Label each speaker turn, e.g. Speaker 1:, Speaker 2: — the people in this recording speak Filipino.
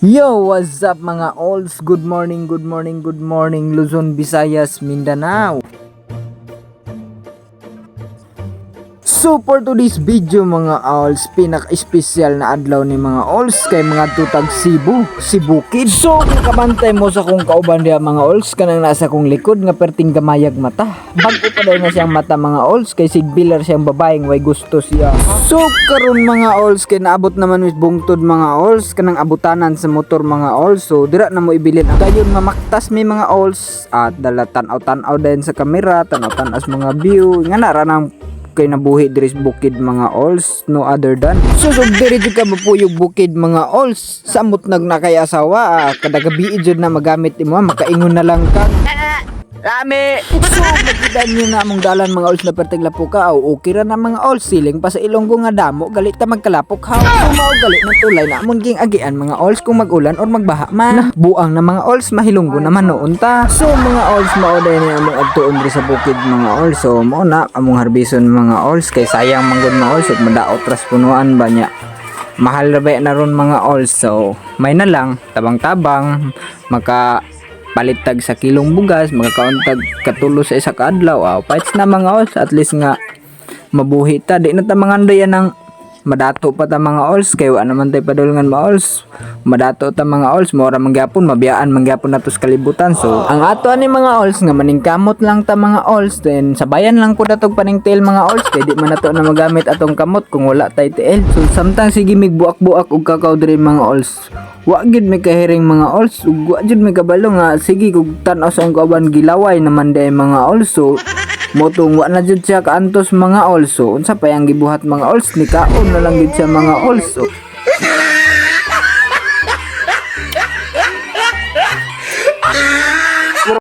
Speaker 1: Yo, what's up mga olds? Good morning, good morning, good morning Luzon, Visayas, Mindanao. So for today's video mga olds, pinaka-espesyal na adlaw ni mga olds kay mga tutag Cebu Kid. So kung kabantay mo sa kong kauban diya mga olds, kanang nasa kong likod nga perting gamayag mata. Bago pa daw na siyang mata mga olds, kay sigbilar siyang babaeng way gusto siya. So karon mga olds, kay naabot naman mis bungtod mga olds, kanang abutanan sa motor mga olds. So dira na mo ibilin ang dayon mamaktas may mga olds at dala tanaw-tanaw din sa kamera, tanaw-tanas mga view nga nara nang kay nabuhi diri sa bukid mga olds, no other than susog diri jud ka mapuyog bukid mga olds samot nagna kay asawa kada gabi jud na magamit imo makaingon na lang ka lami. So magidan niyo na among dalan mga olds na pertig lapok ka o okay ra na mga olds siling pa sa Ilonggo nga damo galit ta magkalapok ha. Mao galit ng tulay na amon ging agian mga olds kung magulan or magbaha man buang na mga olds mahilunggo naman noon ta. So mga olds mao day ni among adtuon diri sa bukid mga olds. So mao na among harbison mga olds kay sayang manggod mga olds ug madaot ras punuan ba nya. Mahal ra ba na ron mga olds. So may na lang tabang-tabang maka palit tag sa kilong bugas, magkakauntag katulo sa isa ka adlaw. Fights na mga olds, at least nga mabuhi ta. Di na ta manganday ng madato pa ta mga olds, kay wa naman tay padulngan mga olds. Madato ta mga olds, mora mangyapon, mabiyaan mangyapon nato sa kalibutan. So ang ato ani mga olds nga maningkamot lang ta mga olds, then sabayan lang ko datog paningtail mga olds, kay di man nato na magamit atong kamot kung wala tay tiil. So samtang sige migbuak-buak og kakaw diri mga olds. Wa gid may kahiring mga olds, ug wa gid may kabalo nga sige kung tan-aw sa ang kauban gilaway naman day mga olds. So motong wa na jud siya kaantos mga olds. So unsa pa yang gibuhat mga olds, ni kaon na lang gid siya mga olds. So